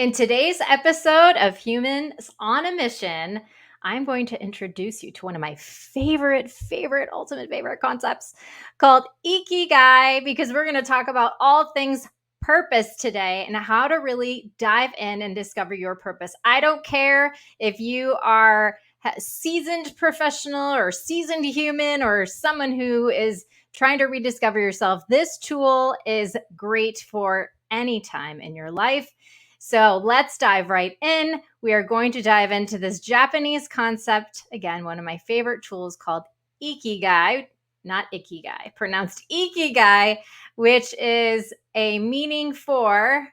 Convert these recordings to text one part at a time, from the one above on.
In today's episode of Humans on a Mission, I'm going to introduce you to one of my ultimate favorite concepts called Ikigai, because we're going to talk about all things purpose today and how to really dive in and discover your purpose. I don't care if you are a seasoned professional or seasoned human or someone who is trying to rediscover yourself. This tool is great for any time in your life. So let's dive right in. We are going to dive into this Japanese concept. Again, one of my favorite tools called Ikigai, not Ikigai, pronounced Ikigai, which is a meaning for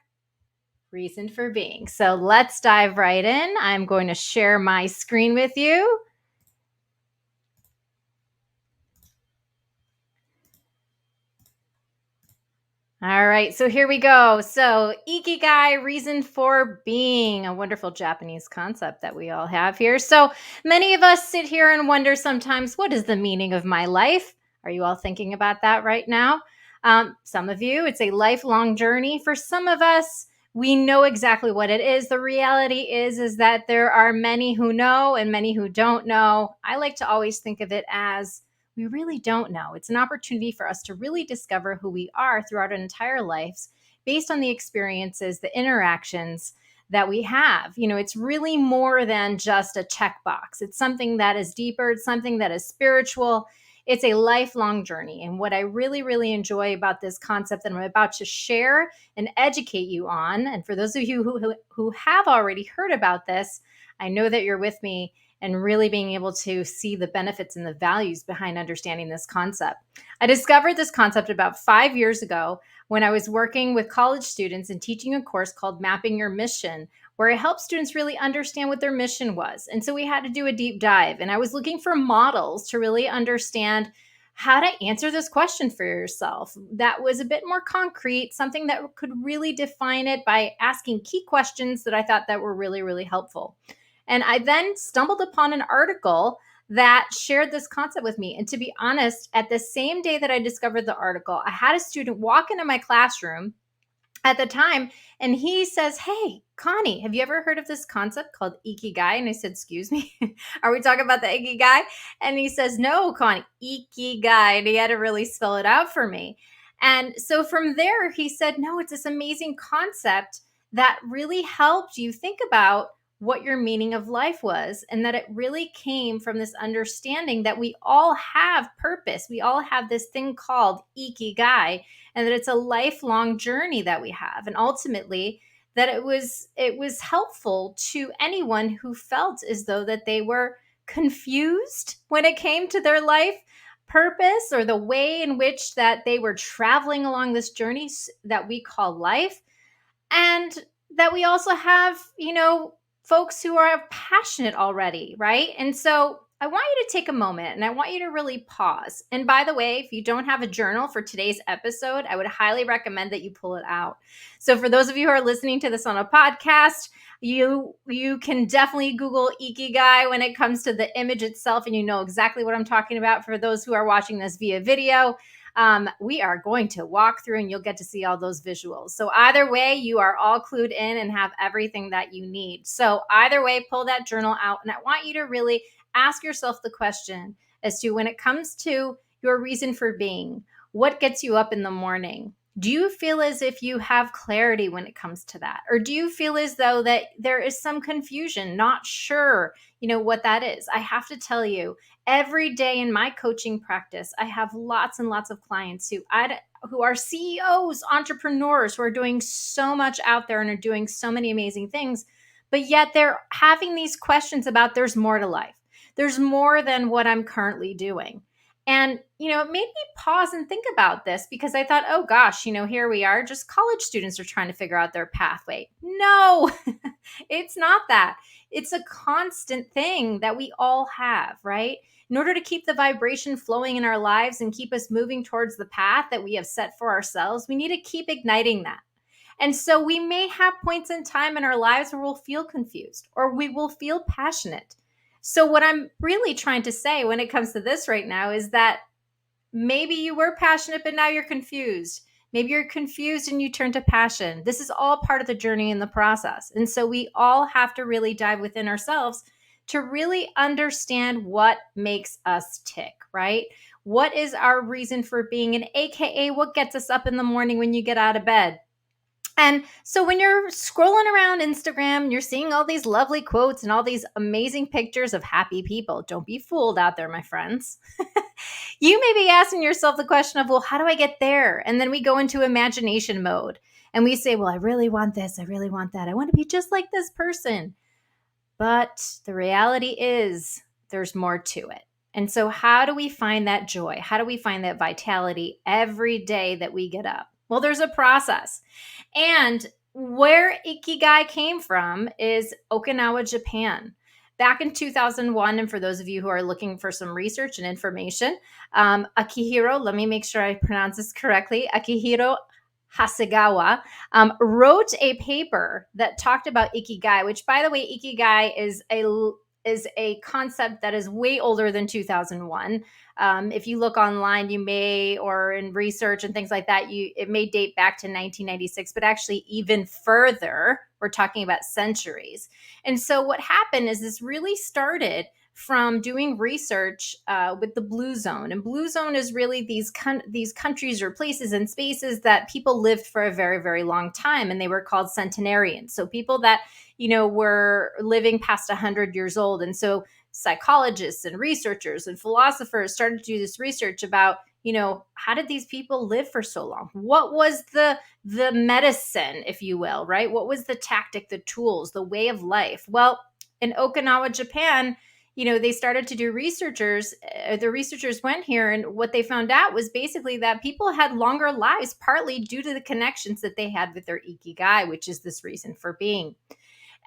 reason for being. So let's dive right in. I'm going to share my screen with you. All right, so here we go. So, Ikigai, reason for being, a wonderful Japanese concept that we all have here. So, many of us sit here and wonder sometimes, what is the meaning of my life? Are you all thinking about that right now? Some of you, it's a lifelong journey. For some of us, we know exactly what it is. The reality is that there are many who know and many who don't know. I like to always think of it as we really don't know. It's an opportunity for us to really discover who we are throughout our entire lives based on the experiences, the interactions that we have. You know, it's really more than just a checkbox. It's something that is deeper, it's something that is spiritual. It's a lifelong journey. And what I really, really enjoy about this concept that I'm about to share and educate you on, and for those of you who have already heard about this, I know that you're with me and really being able to see the benefits and the values behind understanding this concept. I discovered this concept about 5 years ago when I was working with college students and teaching a course called Mapping Your Mission, where I helped students really understand what their mission was. And so we had to do a deep dive, and I was looking for models to really understand how to answer this question for yourself that was a bit more concrete, something that could really define it by asking key questions that I thought that were really, really helpful. And I then stumbled upon an article that shared this concept with me. And to be honest, at the same day that I discovered the article, I had a student walk into my classroom at the time and he says, "Hey, Connie, have you ever heard of this concept called Ikigai?" And I said, "Excuse me, are we talking about the Ikigai?" And he says, "No, Connie, Ikigai." And he had to really spell it out for me. And so from there, he said, "No, it's this amazing concept that really helped you think about what your meaning of life was, and that it really came from this understanding that we all have purpose. We all have this thing called Ikigai, and that it's a lifelong journey that we have. And ultimately, that it was helpful to anyone who felt as though that they were confused when it came to their life purpose or the way in which that they were traveling along this journey that we call life, and that we also have, folks who are passionate already, right? And so I want you to take a moment and I want you to really pause. And by the way, if you don't have a journal for today's episode, I would highly recommend that you pull it out. So for those of you who are listening to this on a podcast, you can definitely Google Ikigai when it comes to the image itself, and you know exactly what I'm talking about. For those who are watching this via video, we are going to walk through and you'll get to see all those visuals. So either way, you are all clued in and have everything that you need. So either way, pull that journal out. And I want you to really ask yourself the question as to, when it comes to your reason for being, what gets you up in the morning? Do you feel as if you have clarity when it comes to that? Or do you feel as though that there is some confusion, not sure, what that is? I have to tell you, every day in my coaching practice, I have lots and lots of clients who are CEOs, entrepreneurs, who are doing so much out there and are doing so many amazing things, but yet they're having these questions about there's more to life. There's more than what I'm currently doing. And, it made me pause and think about this, because I thought, oh gosh, here we are, just college students are trying to figure out their pathway. No, it's not that. It's a constant thing that we all have, right? In order to keep the vibration flowing in our lives and keep us moving towards the path that we have set for ourselves, we need to keep igniting that. And so we may have points in time in our lives where we'll feel confused or we will feel passionate. So what I'm really trying to say when it comes to this right now is that maybe you were passionate, but now you're confused. Maybe you're confused and you turn to passion. This is all part of the journey in the process. And so we all have to really dive within ourselves to really understand what makes us tick, right? What is our reason for being, and AKA what gets us up in the morning when you get out of bed? And so when you're scrolling around Instagram, you're seeing all these lovely quotes and all these amazing pictures of happy people. Don't be fooled out there, my friends. You may be asking yourself the question of, well, how do I get there? And then we go into imagination mode and we say, well, I really want this. I really want that. I want to be just like this person. But the reality is there's more to it. And so, how do we find that joy? How do we find that vitality every day that we get up? Well, there's a process. And where Ikigai came from is Okinawa, Japan. Back in 2001, and for those of you who are looking for some research and information, Akihiro, let me make sure I pronounce this correctly, Akihiro Hasegawa wrote a paper that talked about Ikigai, which, by the way, Ikigai is a concept that is way older than 2001. If you look online, you may, or in research and things like that, it may date back to 1996, but actually even further, we're talking about centuries. And so what happened is this really started from doing research with the blue zone. And blue zone is really these countries or places and spaces that people lived for a very, very long time, and they were called centenarians. So people that were living past 100 years old. And so psychologists and researchers and philosophers started to do this research about how did these people live for so long? What was the medicine, if you will, right? What was the tactic, the tools, the way of life? Well, in Okinawa, Japan, they started to do the researchers went here, and what they found out was basically that people had longer lives, partly due to the connections that they had with their ikigai, which is this reason for being.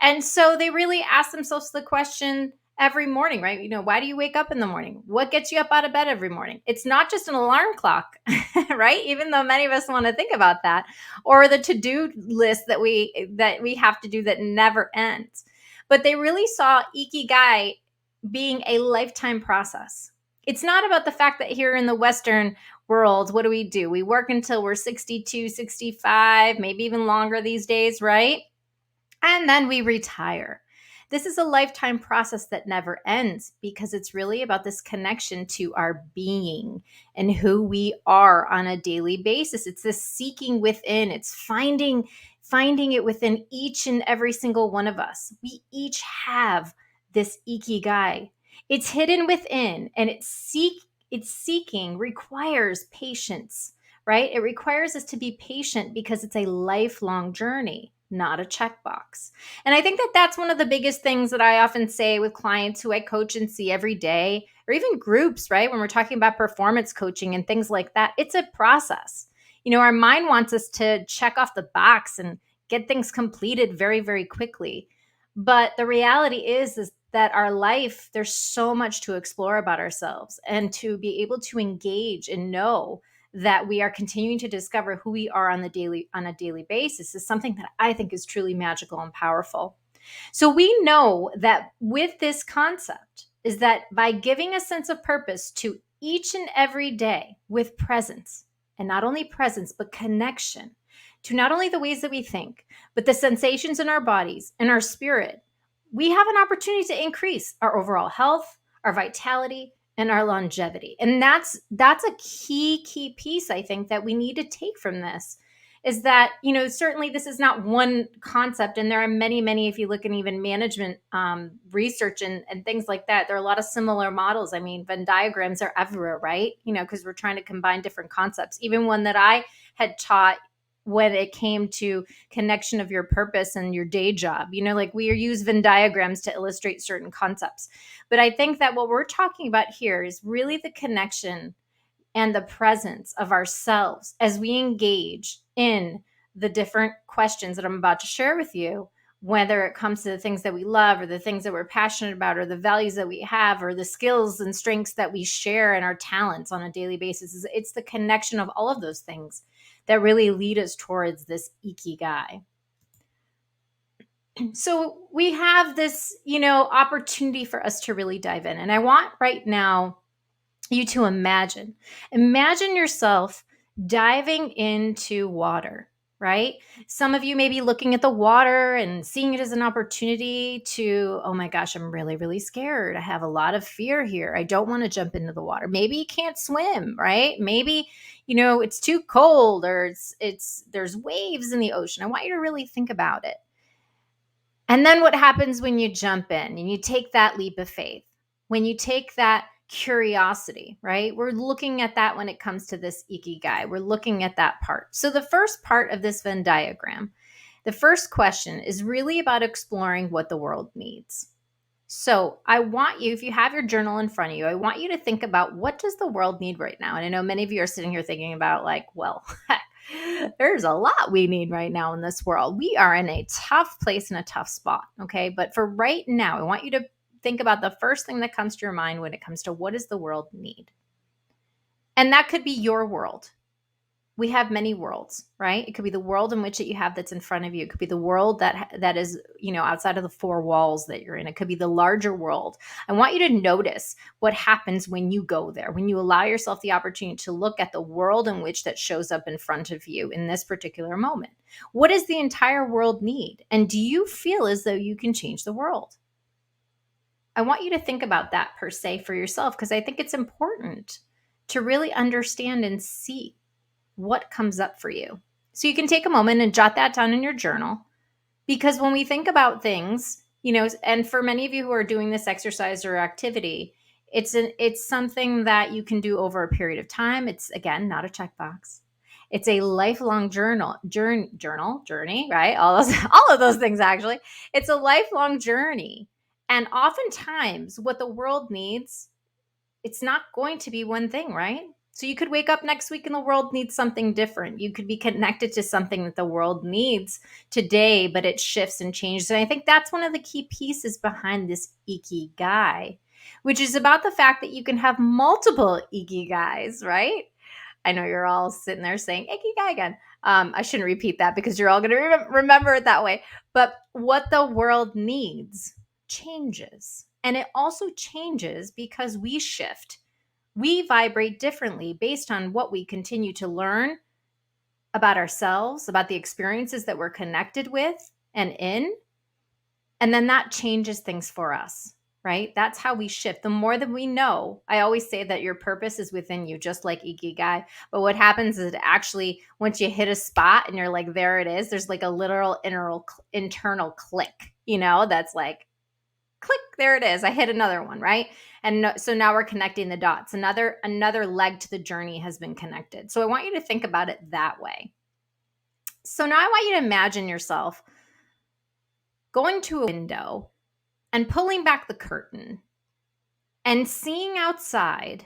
And so they really asked themselves the question every morning, right? Why do you wake up in the morning? What gets you up out of bed every morning? It's not just an alarm clock, right? Even though many of us want to think about that, or the to-do list that we have to do that never ends. But they really saw ikigai being a lifetime process. It's not about the fact that here in the Western world, what do? We work until we're 62, 65, maybe even longer these days, right? And then we retire. This is a lifetime process that never ends because it's really about this connection to our being and who we are on a daily basis. It's this seeking within, it's finding it within each and every single one of us. We each have this ikigai. It's hidden within, and its seeking requires patience, right? It requires us to be patient because it's a lifelong journey, not a checkbox. And I think that that's one of the biggest things that I often say with clients who I coach and see every day, or even groups, right? When we're talking about performance coaching and things like that, it's a process. Our mind wants us to check off the box and get things completed very, very quickly. But the reality is that our life, there's so much to explore about ourselves, and to be able to engage and know that we are continuing to discover who we are on a daily basis is something that I think is truly magical and powerful. So we know that with this concept is that by giving a sense of purpose to each and every day with presence, and not only presence, but connection to not only the ways that we think, but the sensations in our bodies and our spirit, we have an opportunity to increase our overall health, our vitality, and our longevity. And that's a key piece, I think, that we need to take from this, is that, certainly this is not one concept. And there are many, if you look in even management research and things like that, there are a lot of similar models. I mean, Venn diagrams are everywhere, right? Because we're trying to combine different concepts. Even one that I had taught when it came to connection of your purpose and your day job, like we use Venn diagrams to illustrate certain concepts. But I think that what we're talking about here is really the connection and the presence of ourselves as we engage in the different questions that I'm about to share with you, whether it comes to the things that we love or the things that we're passionate about or the values that we have or the skills and strengths that we share and our talents on a daily basis. It's the connection of all of those things that really lead us towards this ikigai. So we have this, opportunity for us to really dive in. And I want right now you to imagine yourself Diving into water, right? Some of you may be looking at the water and seeing it as an opportunity to, oh my gosh, I'm really, really scared. I have a lot of fear here. I don't want to jump into the water. Maybe you can't swim, right? Maybe, it's too cold or there's waves in the ocean. I want you to really think about it. And then what happens when you jump in and you take that leap of faith? When you take that curiosity, right? We're looking at that when it comes to this Ikigai. We're looking at that part. So the first part of this Venn diagram, the first question is really about exploring what the world needs. So I want you, if you have your journal in front of you, I want you to think about, what does the world need right now? And I know many of you are sitting here thinking about, like, well, there's a lot we need right now in this world. We are in a tough place and a tough spot. Okay. But for right now, I want you to think about the first thing that comes to your mind when it comes to what does the world need? And that could be your world. We have many worlds, right? It could be the world in which you have that's in front of you. It could be the world that is, outside of the four walls that you're in. It could be the larger world. I want you to notice what happens when you go there, when you allow yourself the opportunity to look at the world in which that shows up in front of you in this particular moment. What does the entire world need? And do you feel as though you can change the world? I want you to think about that per se for yourself, because I think it's important to really understand and see what comes up for you. So you can take a moment and jot that down in your journal, because when we think about things, and for many of you who are doing this exercise or activity, it's something that you can do over a period of time. It's, again, not a checkbox. It's a lifelong journey, right? All of those things, actually. It's a lifelong journey. And oftentimes what the world needs, it's not going to be one thing, right? So you could wake up next week and the world needs something different. You could be connected to something that the world needs today, but it shifts and changes. And I think that's one of the key pieces behind this Ikigai, which is about the fact that you can have multiple Ikigais, right? I know you're all sitting there saying Ikigai again. I shouldn't repeat that because you're all going to remember it that way. But what the world needs changes. And it also changes because we shift. We vibrate differently based on what we continue to learn about ourselves, about the experiences that we're connected with and in. And then that changes things for us, right? That's how we shift. The more that we know, I always say that your purpose is within you, just like Ikigai. But what happens is, actually, once you hit a spot and you're like, there it is, there's like a literal internal click, that's like, click, there it is. I hit another one, right? And so now we're connecting the dots. Another leg to the journey has been connected. So I want you to think about it that way. So now I want you to imagine yourself going to a window and pulling back the curtain and seeing outside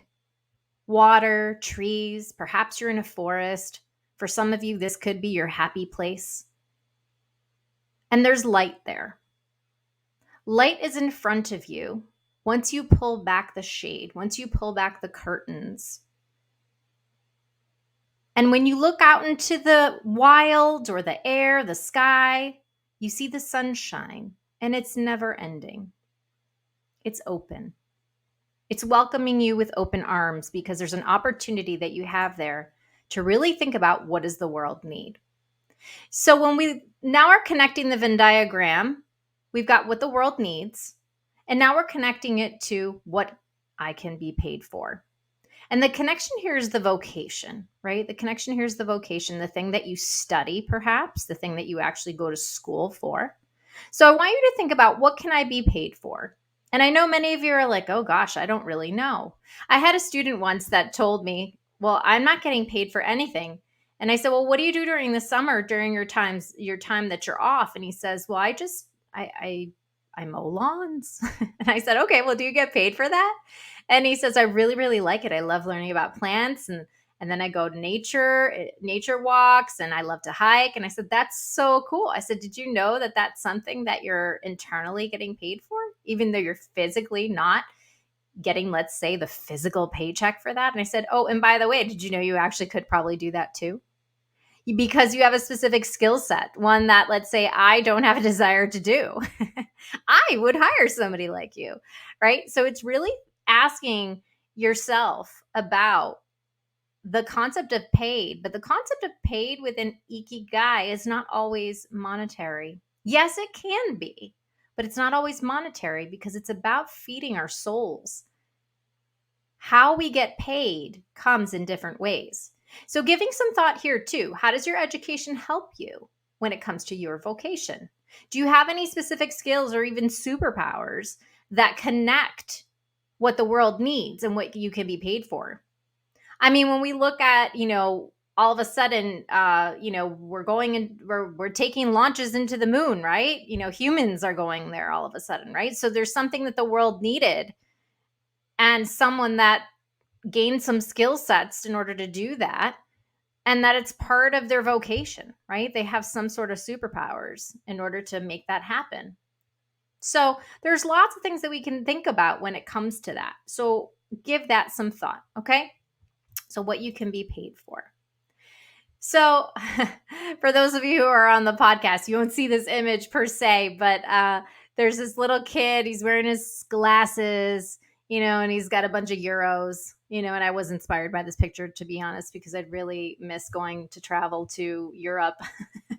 water, trees, perhaps you're in a forest. For some of you, this could be your happy place. And there's light there. Light is in front of you. Once you pull back the shade, once you pull back the curtains. And when you look out into the wild or the air, the sky, you see the sunshine, and it's never ending. It's open. It's welcoming you with open arms, because there's an opportunity that you have there to really think about, what does the world need? So when we now are connecting the Venn diagram, we've got what the world needs, and now we're connecting it to what I can be paid for. And the connection here is the vocation, right? The connection here is the vocation, the thing that you study, perhaps, the thing that you actually go to school for. So I want you to think about, what can I be paid for? And I know many of you are like, oh gosh, I don't really know. I had a student once that told me, well, I'm not getting paid for anything. And I said, well, what do you do during the summer, during your time that you're off? And he says, well, I mow lawns. And I said, okay, well, do you get paid for that? And he says, I really, really like it. I love learning about plants. And then I go to nature walks, and I love to hike. And I said, that's so cool. I said, did you know that that's something that you're internally getting paid for, even though you're physically not getting, let's say, the physical paycheck for that? And I said, oh, and by the way, did you know you actually could probably do that too? Because you have a specific skill set, one that, let's say, I don't have a desire to do. I would hire somebody like you, right? So it's really asking yourself about the concept of paid, but the concept of paid within Ikigai is not always monetary. Yes, it can be, but it's not always monetary because it's about feeding our souls. How we get paid comes in different ways. So, giving some thought here too, how does your education help you when it comes to your vocation? Do you have any specific skills or even superpowers that connect what the world needs and what you can be paid for? I mean, when we look at, all of a sudden, we're going and we're taking launches into the moon, right? Humans are going there all of a sudden, right? So there's something that the world needed and someone that gained some skill sets in order to do that, and that it's part of their vocation, right? They have some sort of superpowers in order to make that happen. So there's lots of things that we can think about when it comes to that. So give that some thought, okay? So what you can be paid for. So, for those of you who are on the podcast, you won't see this image per se, but there's this little kid. He's wearing his glasses, and he's got a bunch of euros, and I was inspired by this picture, to be honest, because I'd really miss going to travel to Europe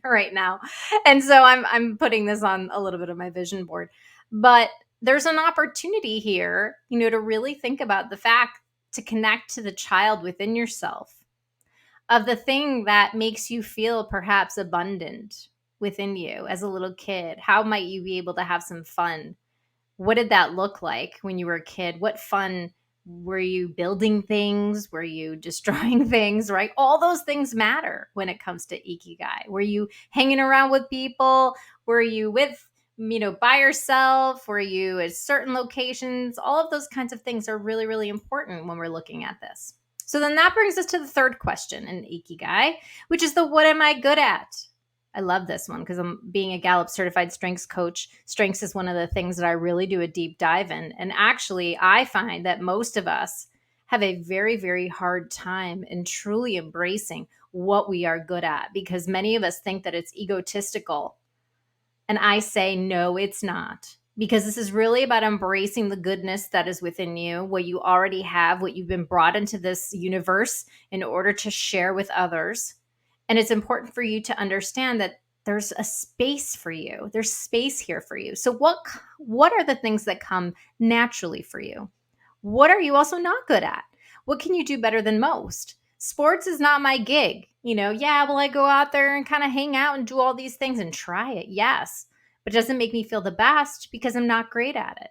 right now. And so I'm putting this on a little bit of my vision board. But there's an opportunity here, to really think about the fact to connect to the child within yourself of the thing that makes you feel perhaps abundant within you as a little kid. How might you be able to have some fun? What did that look like when you were a kid? What fun were you building things? Were you destroying things, right? All those things matter when it comes to Ikigai. Were you hanging around with people? Were you with, by yourself? Were you at certain locations? All of those kinds of things are really, really important when we're looking at this. So then that brings us to the third question in Ikigai, which is the what am I good at? I love this one because I'm being a Gallup certified strengths coach. Strengths is one of the things that I really do a deep dive in. And actually, I find that most of us have a very, very hard time in truly embracing what we are good at because many of us think that it's egotistical. And I say, no, it's not. Because this is really about embracing the goodness that is within you, what you already have, what you've been brought into this universe in order to share with others. And it's important for you to understand that there's a space for you. There's space here for you. So what are the things that come naturally for you? What are you also not good at? What can you do better than most? Sports is not my gig. Will I go out there and kind of hang out and do all these things and try it? Yes. But it doesn't make me feel the best because I'm not great at it.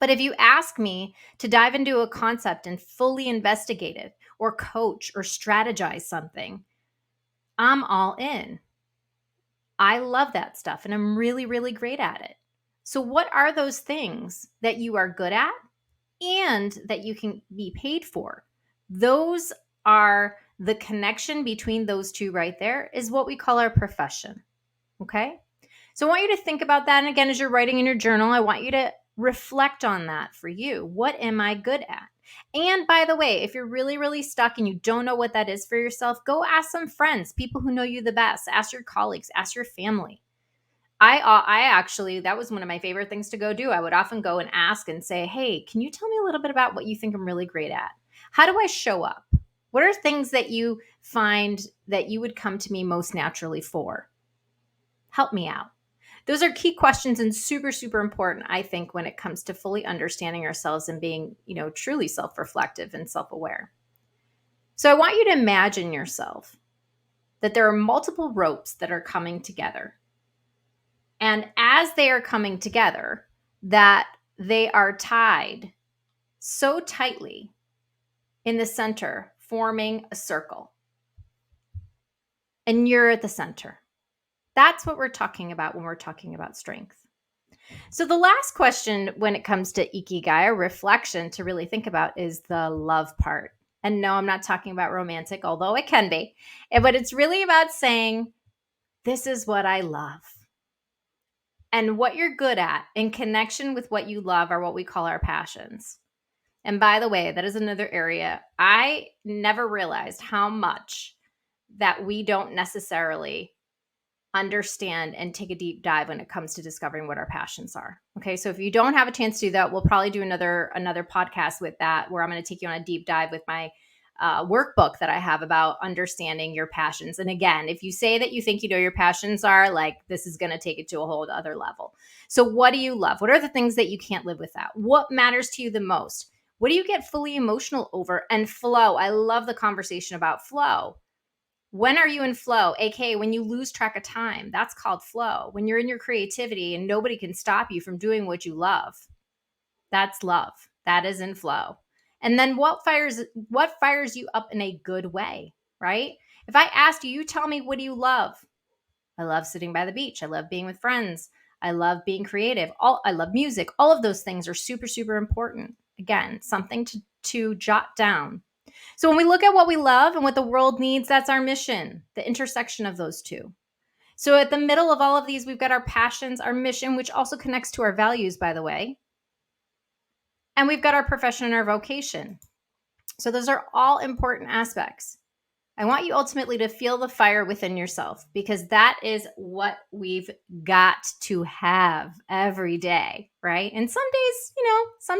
But if you ask me to dive into a concept and fully investigate it or coach or strategize something, I'm all in. I love that stuff and I'm really, really great at it. So, what are those things that you are good at and that you can be paid for? Those are the connection between those two right there is what we call our profession. Okay. So I want you to think about that. And again, as you're writing in your journal, I want you to reflect on that for you. What am I good at? And by the way, if you're really, really stuck and you don't know what that is for yourself, go ask some friends, people who know you the best. Ask your colleagues, ask your family. I actually, that was one of my favorite things to go do. I would often go and ask and say, hey, can you tell me a little bit about what you think I'm really great at? How do I show up? What are things that you find that you would come to me most naturally for? Help me out. Those are key questions and super, super important, I think, when it comes to fully understanding ourselves and being, truly self-reflective and self-aware. So I want you to imagine yourself that there are multiple ropes that are coming together. And as they are coming together, that they are tied so tightly in the center, forming a circle. And you're at the center. That's what we're talking about when we're talking about strength. So the last question when it comes to Ikigai or reflection to really think about is the love part. And no, I'm not talking about romantic, although it can be. But it's really about saying, this is what I love. And what you're good at in connection with what you love are what we call our passions. And by the way, that is another area I never realized how much that we don't necessarily understand and take a deep dive when it comes to discovering what our passions are. Okay. So if you don't have a chance to do that, we'll probably do another podcast with that where I'm going to take you on a deep dive with my workbook that I have about understanding your passions. And again, if you say that you think you know your passions are, like, this is going to take it to a whole other level. So, what do you love? What are the things that you can't live without? What matters to you the most? What do you get fully emotional over? And flow. I love the conversation about flow. When are you in flow? AKA when you lose track of time, that's called flow. When you're in your creativity and nobody can stop you from doing what you love, that's love. That is in flow. And then what fires you up in a good way, right? If I asked you, you tell me, what do you love? I love sitting by the beach. I love being with friends. I love being creative. I love music. All of those things are super, super important. Again, something to jot down. So when we look at what we love and what the world needs, that's our mission, the intersection of those two. So at the middle of all of these, we've got our passions, our mission, which also connects to our values, by the way. And we've got our profession and our vocation. So those are all important aspects. I want you ultimately to feel the fire within yourself, because that is what we've got to have every day, right? And some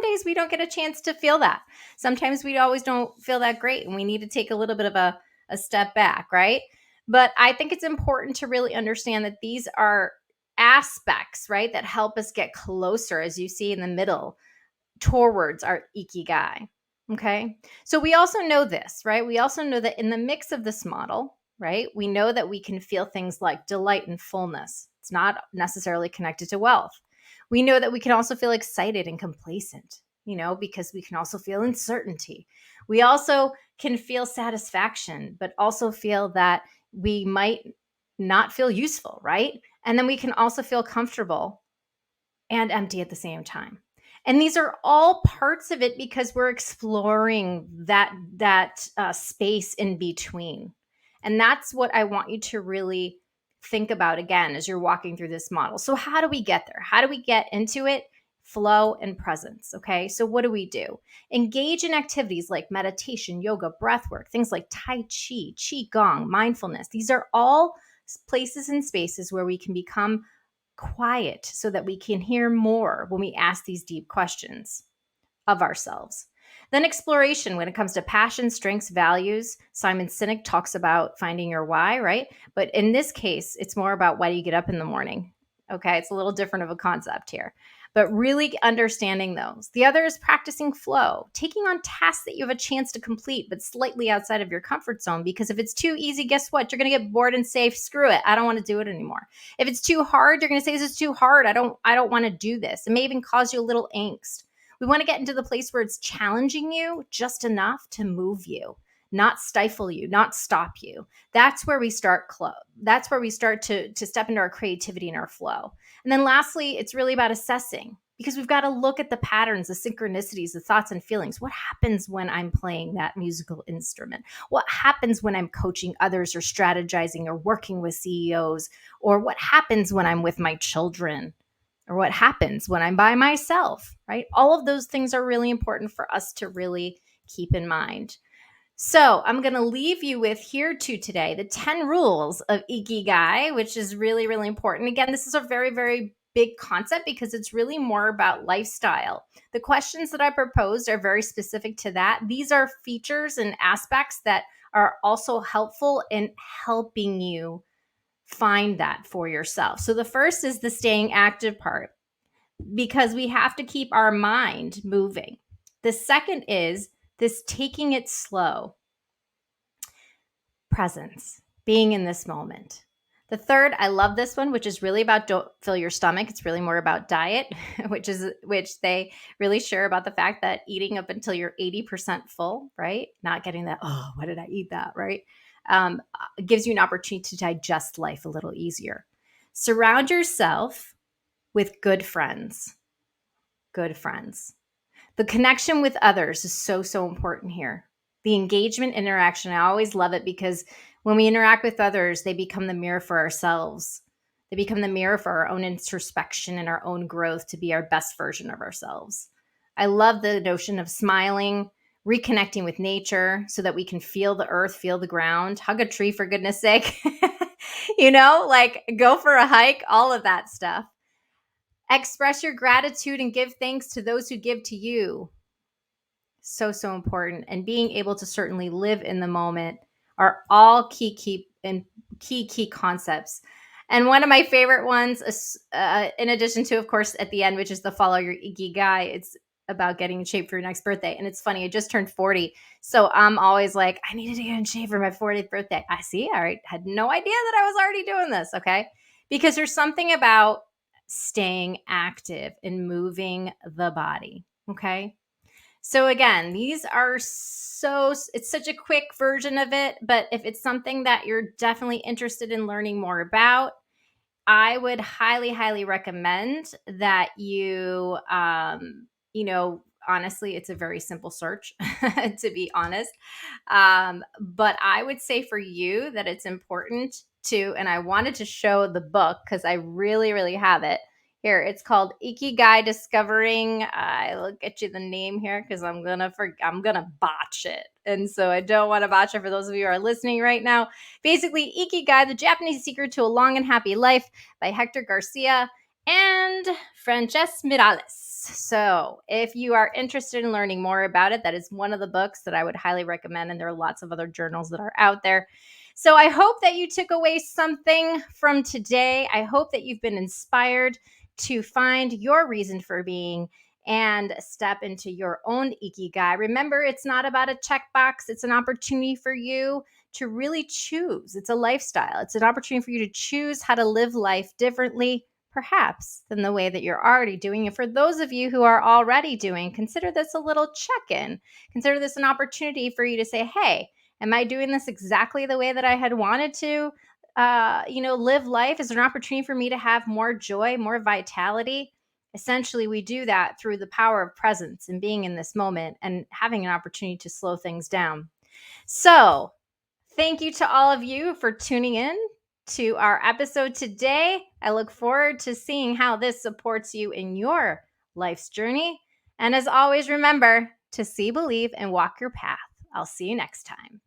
days we don't get a chance to feel that. Sometimes we always don't feel that great and we need to take a little bit of a step back, right? But I think it's important to really understand that these are aspects, right, that help us get closer, as you see in the middle, towards our ikigai. Okay. So we also know this, right? We also know that in the mix of this model, right, we know that we can feel things like delight and fullness. It's not necessarily connected to wealth. We know that we can also feel excited and complacent, because we can also feel uncertainty. We also can feel satisfaction, but also feel that we might not feel useful, right? And then we can also feel comfortable and empty at the same time. And these are all parts of it because we're exploring that space in between. And that's what I want you to really think about again as you're walking through this model. So how do we get there? How do we get into it? Flow and presence. Okay. So what do we do? Engage in activities like meditation, yoga, breath work, things like Tai Chi, Qigong, mindfulness. These are all places and spaces where we can become quiet so that we can hear more when we ask these deep questions of ourselves. Then exploration when it comes to passion, strengths, values. Simon Sinek talks about finding your why, right? But in this case, it's more about why do you get up in the morning? Okay, it's a little different of a concept here, but really understanding those. The other is practicing flow, taking on tasks that you have a chance to complete, but slightly outside of your comfort zone. Because if it's too easy, guess what? You're going to get bored and say, screw it. I don't want to do it anymore. If it's too hard, you're going to say, this is too hard. I don't want to do this. It may even cause you a little angst. We want to get into the place where it's challenging you just enough to move you, not stifle you, not stop you. That's where we start That's where we start to step into our creativity and our flow. And then lastly, it's really about assessing, because we've got to look at the patterns, the synchronicities, the thoughts and feelings. What happens when I'm playing that musical instrument? What happens when I'm coaching others or strategizing or working with CEOs? Or what happens when I'm with my children? Or what happens when I'm by myself, right? All of those things are really important for us to really keep in mind. So I'm going to leave you with here today, the 10 rules of Ikigai, which is really, really important. Again, this is a very, very big concept because it's really more about lifestyle. The questions that I proposed are very specific to that. These are features and aspects that are also helpful in helping you find that for yourself. So the first is the staying active part, because we have to keep our mind moving. The second is this taking it slow, presence, being in this moment. The third, I love this one, which is really about don't fill your stomach. It's really more about diet, which they really share about the fact that eating up until you're 80% full, right? Not getting that, oh, why did I eat that, right? It gives you an opportunity to digest life a little easier. Surround yourself with good friends. Good friends. The connection with others is so, so important here. The engagement, interaction, I always love it because when we interact with others, they become the mirror for ourselves. They become the mirror for our own introspection and our own growth to be our best version of ourselves. I love the notion of smiling, reconnecting with nature so that we can feel the earth, feel the ground, hug a tree for goodness sake, like go for a hike, all of that stuff. Express your gratitude and give thanks to those who give to you. So, so important. And being able to certainly live in the moment are all key concepts. And one of my favorite ones, in addition to, of course, at the end, which is the follow your ikigai, it's about getting in shape for your next birthday. And it's funny, I just turned 40. So I'm always like, I needed to get in shape for my 40th birthday. I see. All right. Had no idea that I was already doing this. Okay. Because there's something about staying active and moving the body. Okay. So again, these are it's such a quick version of it, but if it's something that you're definitely interested in learning more about, I would highly, highly recommend that honestly, it's a very simple search, to be honest. But I would say for you that it's important to, and I wanted to show the book because I really, really have it. Here, it's called Ikigai Discovering. I'll get you the name here because I'm gonna botch it, and so I don't want to botch it for those of you who are listening right now. Basically, Ikigai: The Japanese Secret to a Long and Happy Life by Hector Garcia and Frances Miralles. So, if you are interested in learning more about it, that is one of the books that I would highly recommend. And there are lots of other journals that are out there. So, I hope that you took away something from today. I hope that you've been inspired to find your reason for being and step into your own ikigai. Remember, it's not about a checkbox, it's an opportunity for you to really choose. It's a lifestyle. It's an opportunity for you to choose how to live life differently, perhaps, than the way that you're already doing. And for those of you who are already doing, consider this a little check in. Consider this an opportunity for you to say, hey, am I doing this exactly the way that I had wanted to? Live life? Is there an opportunity for me to have more joy, more vitality? Essentially, we do that through the power of presence and being in this moment and having an opportunity to slow things down. So, thank you to all of you for tuning in to our episode today. I look forward to seeing how this supports you in your life's journey. And as always, remember to see, believe, and walk your path. I'll see you next time.